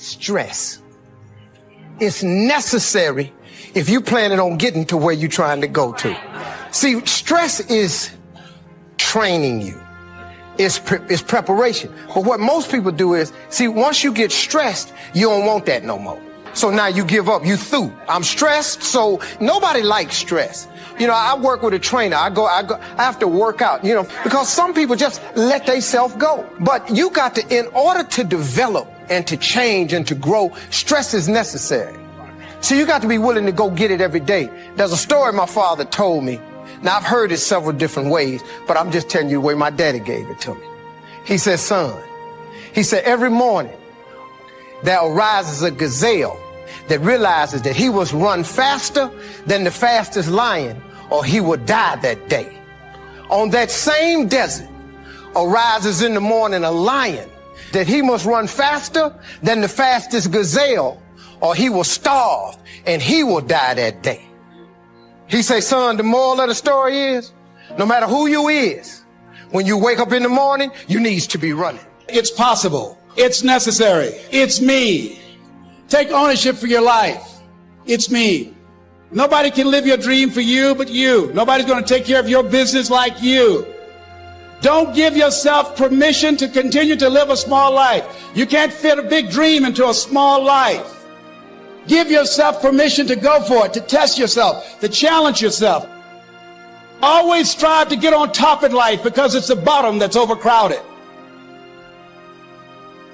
stress. It's necessary if you're planning on getting to where you're trying to go to. See, stress is training you. It's preparation. But what most people do is, see, once you get stressed, you don't want that no more. So now you give up, you through. I'm stressed, so nobody likes stress. You know, I work with a trainer. I have to work out, you know, because some people just let themselves go. But you got to, in order to develop and to change and to grow, stress is necessary. So you got to be willing to go get it every day. There's a story my father told me. Now, I've heard it several different ways, but I'm just telling you the way my daddy gave it to me. He said, son, he said, every morning there arises a gazelle that realizes that he must run faster than the fastest lion or he will die that day. On that same desert arises in the morning a lion that he must run faster than the fastest gazelle or he will starve and he will die that day. He say, son, the moral of the story is, no matter who you is, when you wake up in the morning, you needs to be running. It's possible. It's necessary. It's me. Take ownership for your life. It's me. Nobody can live your dream for you but you. Nobody's going to take care of your business like you. Don't give yourself permission to continue to live a small life. You can't fit a big dream into a small life. Give yourself permission to go for it, to test yourself, to challenge yourself. Always strive to get on top in life because it's the bottom that's overcrowded.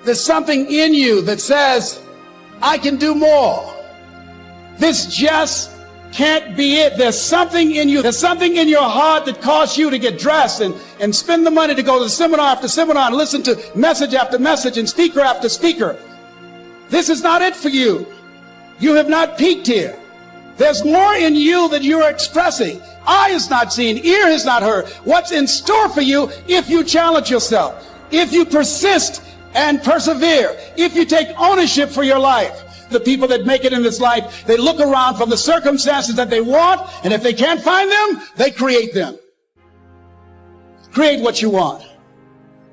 There's something in you that says, I can do more. This just can't be it. There's something in you. There's something in your heart that caused you to get dressed and spend the money to go to seminar after seminar and listen to message after message and speaker after speaker. This is not it for you. You have not peaked here. There's more in you that you're expressing. Eye has not seen, ear has not heard. What's in store for you if you challenge yourself, if you persist and persevere, if you take ownership for your life. The people that make it in this life, they look around from the circumstances that they want, and if they can't find them, they create them. Create what you want.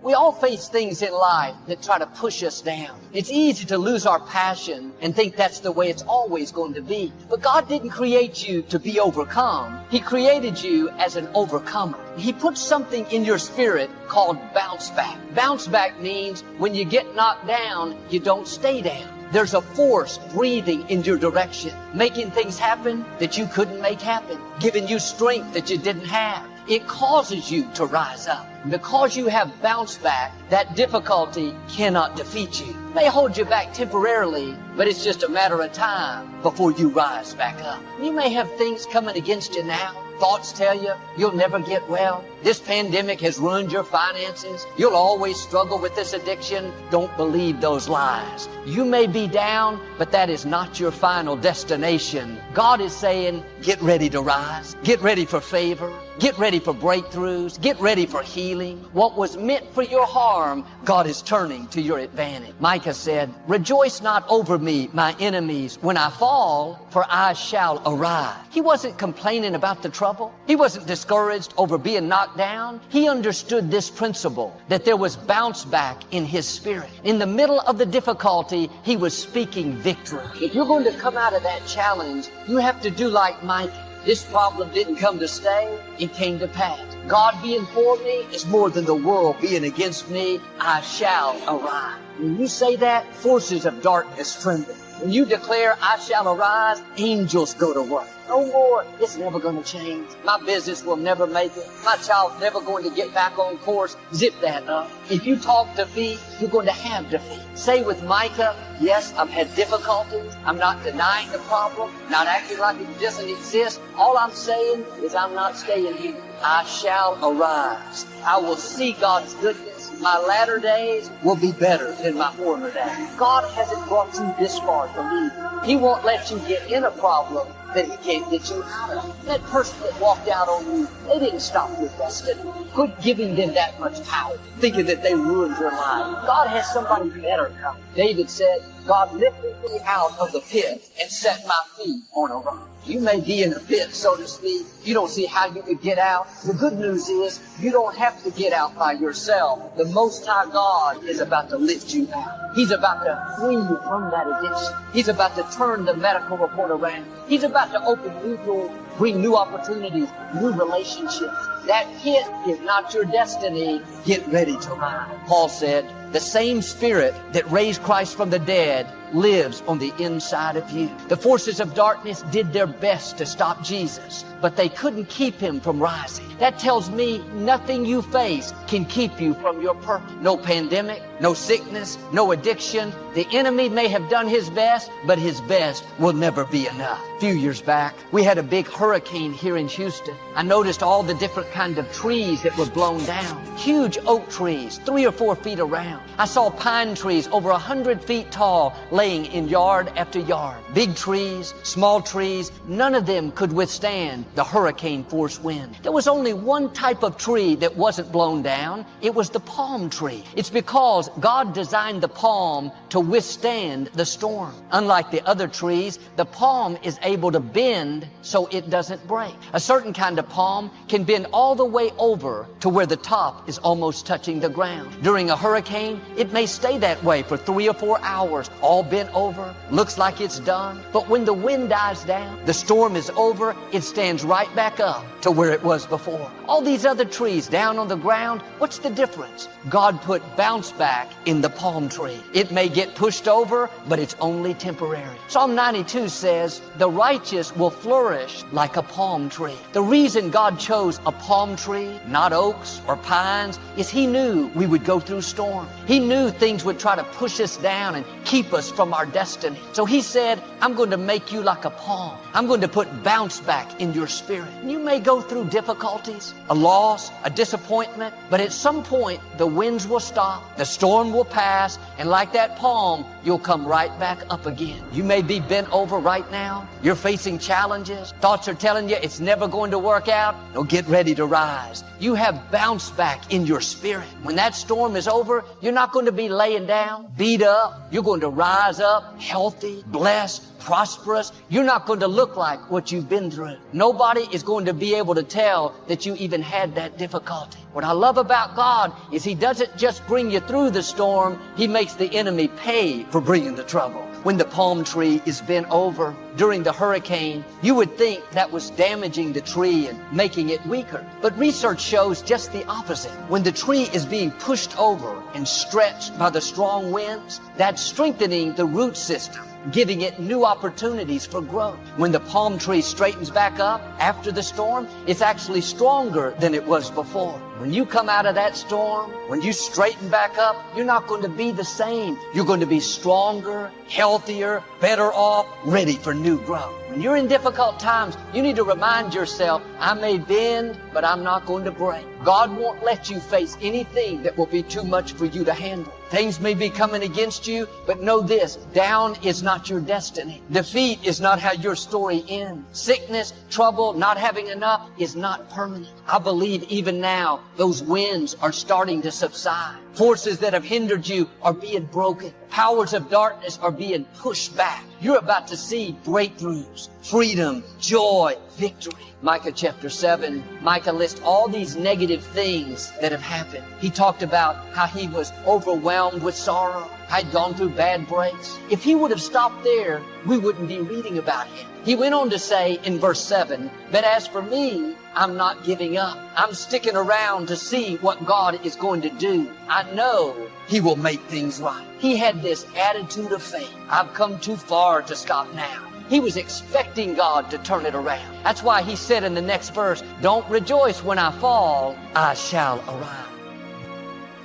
We all face things in life that try to push us down. It's easy to lose our passion and think that's the way it's always going to be. But God didn't create you to be overcome. He created you as an overcomer. He put something in your spirit called bounce back. Bounce back means when you get knocked down, you don't stay down. There's a force breathing in your direction, making things happen that you couldn't make happen, giving you strength that you didn't have. It causes you to rise up. Because you have bounced back, that difficulty cannot defeat you. It may hold you back temporarily, but it's just a matter of time before you rise back up. You may have things coming against you now. Thoughts tell you you'll never get well. This pandemic has ruined your finances. You'll always struggle with this addiction. Don't believe those lies. You may be down, but that is not your final destination. God is saying, get ready to rise. Get ready for favor. Get ready for breakthroughs. Get ready for healing. What was meant for your harm, God is turning to your advantage. Micah said, rejoice not over me, my enemies. When I fall, for I shall arise. He wasn't complaining about the trouble. He wasn't discouraged over being knocked down. He understood this principle, that there was bounce back in his spirit. In the middle of the difficulty, he was speaking victory. If you're going to come out of that challenge, you have to do like Micah. This problem didn't come to stay, it came to pass. God being for me is more than the world being against me. I shall arise. When you say that, forces of darkness tremble. When you declare, I shall arise, angels go to work. No more, it's never going to change. My business will never make it. My child's never going to get back on course. Zip that up. If you talk defeat, you're going to have defeat. Say with Micah, yes, I've had difficulties. I'm not denying the problem, not acting like it doesn't exist. All I'm saying is I'm not staying here. I shall arise. I will see God's goodness. My latter days will be better than my former days. God hasn't brought you this far to leave. He won't let you get in a problem that He can't get you out of. That person that walked out on you, they didn't stop your destiny. Quit giving them that much power, thinking that they ruined your life. God has somebody better coming. David said, God lifted me out of the pit and set my feet on a rock. You may be in a pit, so to speak. You don't see how you could get out. The good news is you don't have to get out by yourself. The Most High God is about to lift you out. He's about to free you from that addiction. He's about to turn the medical report around. He's about to open new doors, bring new opportunities, new relationships. That pit is not your destiny. Get ready to rise. Paul said, the same Spirit that raised Christ from the dead lives on the inside of you. The forces of darkness did their best to stop Jesus, but they couldn't keep him from rising. That tells me nothing you face can keep you from your purpose. No pandemic, no sickness, no addiction. The enemy may have done his best, but his best will never be enough. A few years back, we had a big hurricane here in Houston. I noticed all the different kind of trees that were blown down. Huge oak trees, 3 or 4 feet around. I saw pine trees over 100 feet tall laying in yard after yard. Big trees, small trees, none of them could withstand the hurricane force wind. There was only one type of tree that wasn't blown down. It was the palm tree. It's because God designed the palm to withstand the storm. Unlike the other trees, the palm is able to bend so it doesn't break. A certain kind of palm can bend all the way over to where the top is almost touching the ground. During a hurricane, it may stay that way for 3 or 4 hours, all bent over, looks like it's done. But when the wind dies down, the storm is over, it stands right back up to where it was before. All these other trees down on the ground, what's the difference? God put bounce back in the palm tree. It may get pushed over, but it's only temporary. Psalm 92 says, the righteous will flourish like a palm tree. The reason God chose a palm tree, not oaks or pines, is He knew we would go through storms. He knew things would try to push us down and keep us from our destiny. So He said, I'm going to make you like a palm. I'm going to put bounce back in your spirit. You may go through difficulties, a loss, a disappointment, but at some point the winds will stop, the storm will pass, and like that palm, you'll come right back up again. You may be bent over right now. You're facing challenges. Thoughts are telling you it's never going to work out. No, get ready to rise. You have bounce back in your spirit. When that storm is over, you're not going to be laying down, beat up. You're going to rise up, healthy, blessed, prosperous. You're not going to look like what you've been through. Nobody is going to be able to tell that you even had that difficulty. What I love about God is He doesn't just bring you through the storm, He makes the enemy pay for bringing the trouble. When the palm tree is bent over during the hurricane, you would think that was damaging the tree and making it weaker. But research shows just the opposite. When the tree is being pushed over and stretched by the strong winds, that's strengthening the root system, giving it new opportunities for growth. When the palm tree straightens back up after the storm, it's actually stronger than it was before. When you come out of that storm, when you straighten back up, you're not going to be the same. You're going to be stronger, healthier, better off, ready for new growth. When you're in difficult times, you need to remind yourself, I may bend, but I'm not going to break. God won't let you face anything that will be too much for you to handle. Things may be coming against you, but know this, down is not your destiny. Defeat is not how your story ends. Sickness, trouble, not having enough is not permanent. I believe even now, those winds are starting to subside. Forces that have hindered you are being broken. Powers of darkness are being pushed back. You're about to see breakthroughs, freedom, joy, victory. Micah chapter 7, Micah lists all these negative things that have happened. He talked about how he was overwhelmed with sorrow, had gone through bad breaks. If he would have stopped there, we wouldn't be reading about him. He went on to say in verse 7, but as for me, I'm not giving up. I'm sticking around to see what God is going to do. I know He will make things right. He had this attitude of faith. I've come too far to stop now. He was expecting God to turn it around. That's why he said in the next verse, don't rejoice when I fall, I shall arise.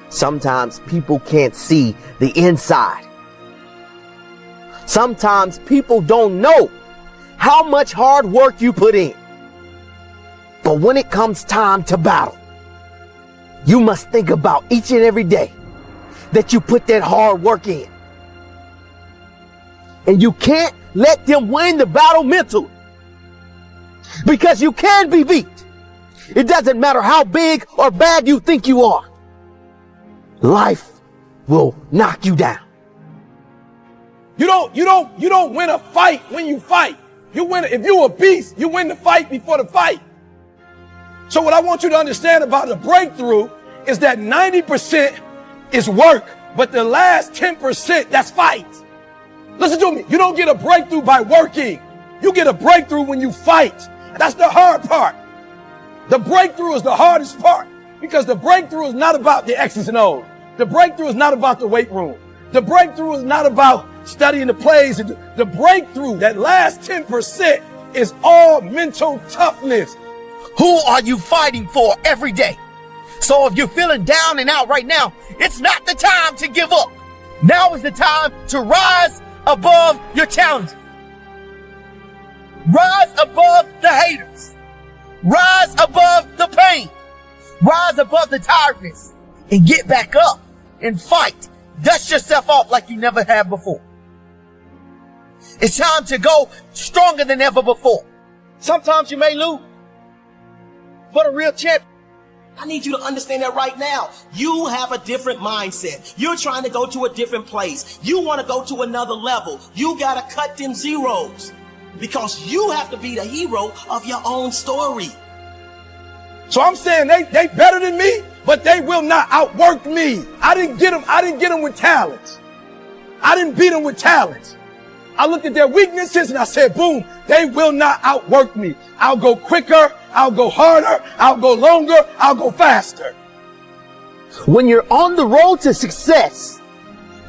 Sometimes people can't see the inside. Sometimes people don't know how much hard work you put in. But when it comes time to battle, you must think about each and every day that you put that hard work in. And you can't let them win the battle mentally, because you can be beat. It doesn't matter how big or bad you think you are. Life will knock you down. You don't win a fight when you fight. You win. If you're a beast, you win the fight before the fight. So what I want you to understand about a breakthrough is that 90% is work, but the last 10%, that's fight. Listen to me. You don't get a breakthrough by working. You get a breakthrough when you fight. That's the hard part. The breakthrough is the hardest part because the breakthrough is not about the X's and O's. The breakthrough is not about the weight room. The breakthrough is not about studying the plays. The breakthrough, that last 10%, is all mental toughness. Who are you fighting for every day? So if you're feeling down and out right now, it's not the time to give up. Now is the time to rise above your challenges. Rise above the haters. Rise above the pain. Rise above the tiredness and get back up and fight. Dust yourself off like you never have before. It's time to go stronger than ever before. Sometimes you may lose, but a real champion. I need you to understand that right now. You have a different mindset. You're trying to go to a different place. You want to go to another level. You got to cut them zeros because you have to be the hero of your own story. So I'm saying they better than me, but they will not outwork me. I didn't get them with talents. I didn't beat them with talents. I looked at their weaknesses and I said, boom, they will not outwork me. I'll go quicker. I'll go harder. I'll go longer. I'll go faster. When you're on the road to success,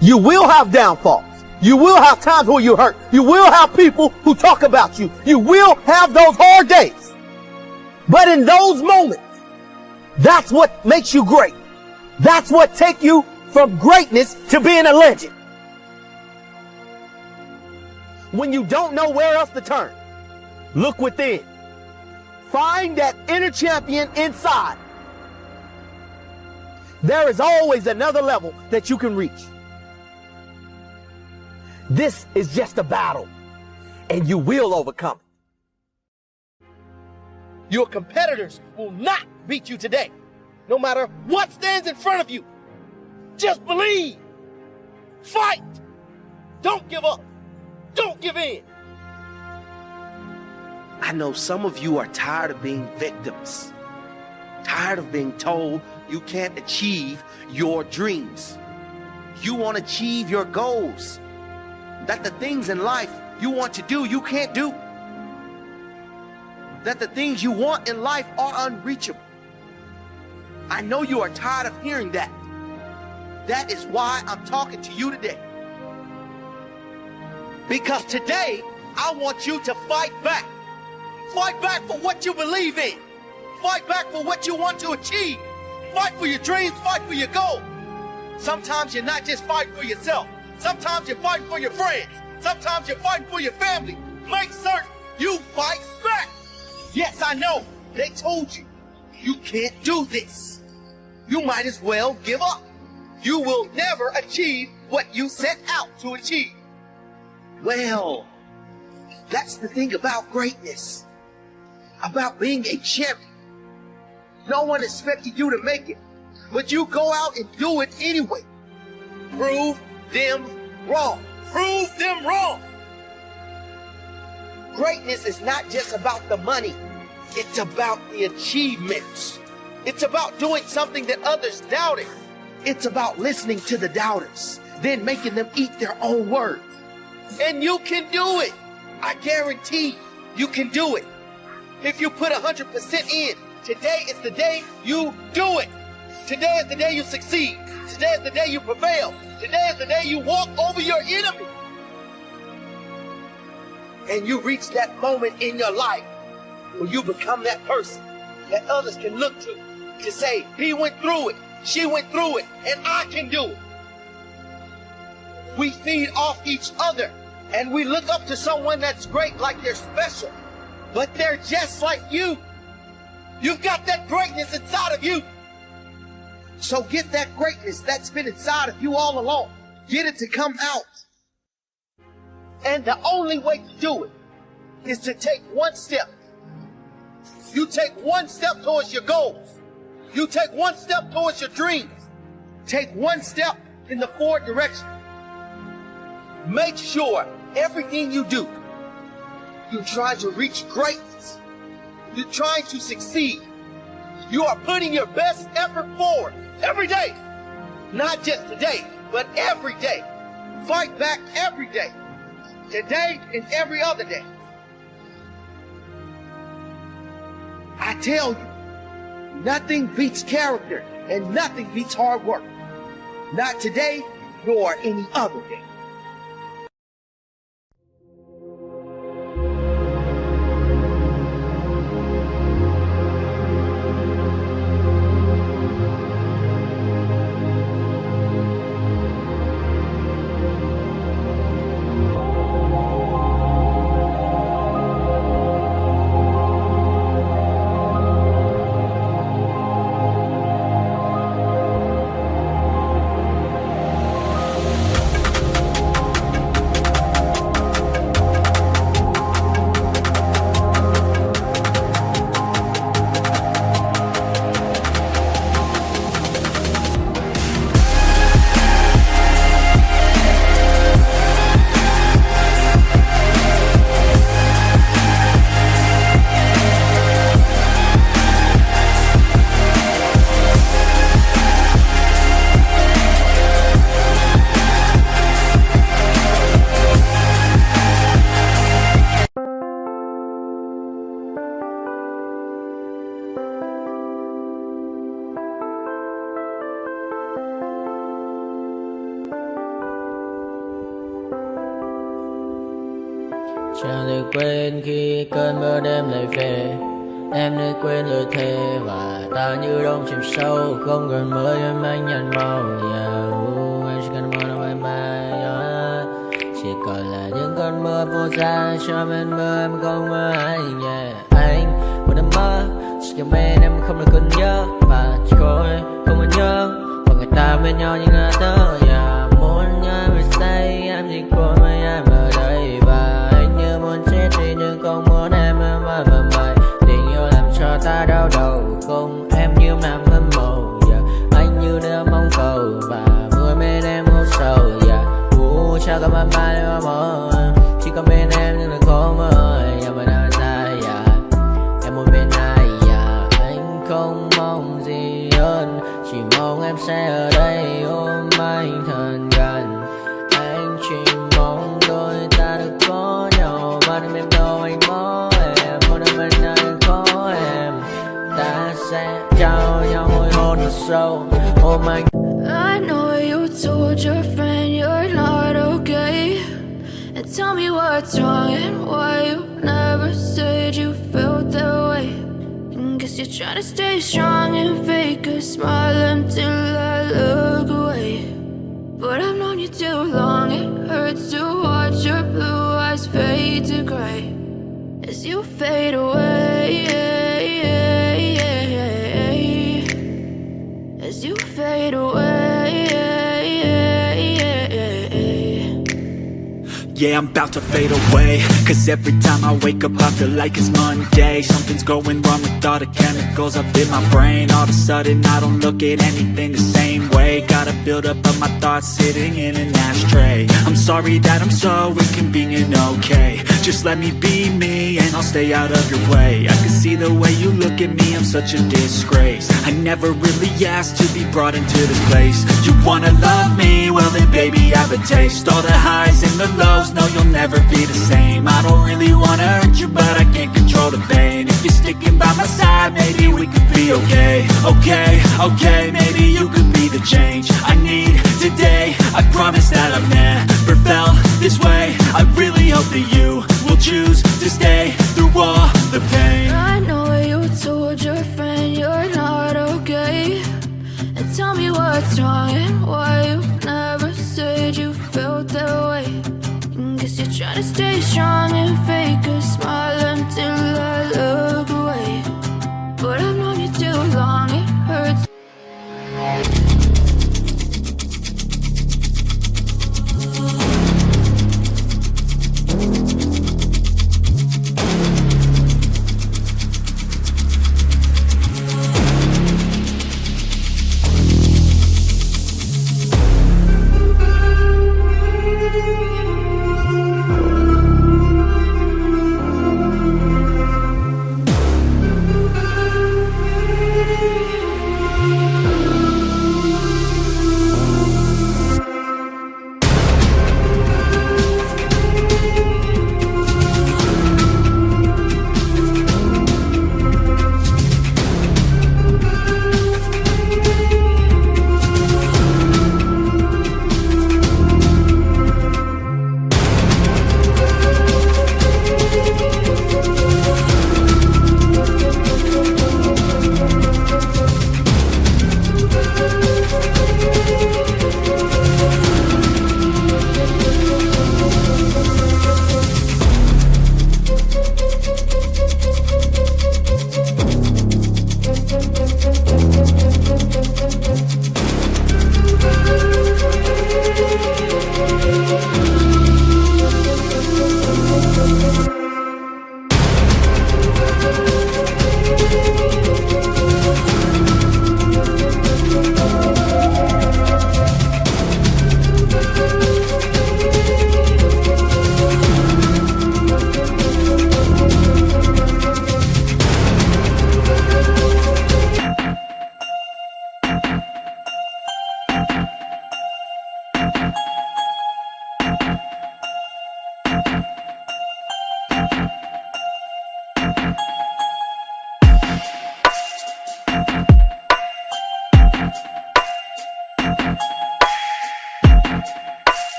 you will have downfalls. You will have times where you're hurt. You will have people who talk about you. You will have those hard days. But in those moments, that's what makes you great. That's what takes you from greatness to being a legend. When you don't know where else to turn, look within. Find that inner champion inside. There is always another level that you can reach. This is just a battle, and you will overcome it. Your competitors will not beat you today, no matter what stands in front of you. Just believe. Fight. Don't give up. Don't give in. I know some of you are tired of being victims, tired of being told you can't achieve your dreams. You want to achieve your goals, that the things in life you want to do, you can't do. That the things you want in life are unreachable. I know you are tired of hearing that. That is why I'm talking to you today. Because today, I want you to fight back. Fight back for what you believe in. Fight back for what you want to achieve. Fight for your dreams, fight for your goals. Sometimes you're not just fighting for yourself. Sometimes you're fighting for your friends. Sometimes you're fighting for your family. Make certain you fight back. Yes, I know. They told you, you can't do this. You might as well give up. You will never achieve what you set out to achieve. Well, that's the thing about greatness, about being a champion. No one expected you to make it, but you go out and do it anyway. Prove them wrong. Prove them wrong. Greatness is not just about the money. It's about the achievements. It's about doing something that others doubted. It's about listening to the doubters, then making them eat their own words. And you can do it. I guarantee you can do it. If you put 100% in, today is the day you do it. Today is the day you succeed. Today is the day you prevail. Today is the day you walk over your enemy. And you reach that moment in your life where you become that person that others can look to say, he went through it, she went through it, and I can do it. We feed off each other. And we look up to someone that's great like they're special, but they're just like you. You've got that greatness inside of you. So get that greatness that's been inside of you all along. Get it to come out. And the only way to do it is to take one step. You take one step towards your goals. You take one step towards your dreams. Take one step in the forward direction. Make sure everything you do You're trying to reach greatness. You're trying to succeed. You are putting your best effort forward every day. Not just today, but every day. Fight back every day. Today and every other day. I tell you, nothing beats character and nothing beats hard work. Not today, nor any other day. Chẳng được quên khi cơn mưa đêm lại về. Em đã quên lời thề và ta như đông chìm sâu. Không còn mơ em anh nhận màu. Anh chỉ cần mơ đâu em bay. Chỉ còn là những cơn mưa vô giá. Cho bên mơ em không mơ ai. Anh một đêm mơ chỉ cần bên em không được cần nhớ. Và chỉ có em không còn nhớ. Và người ta bên nhau như ngã tớ. Muốn nhớ về say em chỉ có mấy em ở đây. Và anh như muốn chết đi nhưng không muốn em mơ mày. Tình yêu làm cho ta đau đầu. Không em như nằm hâm mộ. Anh như đứa mong cầu. Và vui bên em hút sầu. Chắc có mà em mơ. Chỉ có bên em nhưng đừng có mơ. Mà đang dài em muốn bên ai. Anh không mong gì hơn. Chỉ mong em sẽ ở đây ôm anh thật gần. Anh chỉ mong đôi ta được có nhau. Mà đừng em đâu anh có em. Muốn ở bên anh có em. Ta sẽ trao nhau môi hôn thật sâu. Ôm anh. I know you told your friend you're not okay. And tell me what's wrong and why you never said you felt that way. And guess you're trying to stay strong and fake a smile until I look away. But I've known you too long, it hurts to watch your blue eyes fade to gray as you fade away. As you fade away. Yeah, I'm about to fade away. Cause every time I wake up I feel like it's Monday. Something's going wrong with all the chemicals up in my brain. All of a sudden I don't look at anything the same way. Gotta build up of my thoughts sitting in an ashtray. I'm sorry that I'm so inconvenient, okay. Just let me be me and I'll stay out of your way. I can see the way you look at me, I'm such a disgrace. I never really asked to be brought into this place. You wanna love me? Well then baby have a taste. All the highs and the lows, no you'll never be the same. I don't really wanna hurt you but I can't control the pain. If you're sticking by my side maybe we could be okay. Okay, maybe you could be the change I need today. I promise that I've never felt this way. I really hope that you will choose to stay through all the pain. I know you told your friend you're not okay. And tell me what's wrong and why you never said you felt that way. And guess you're trying to stay strong and fake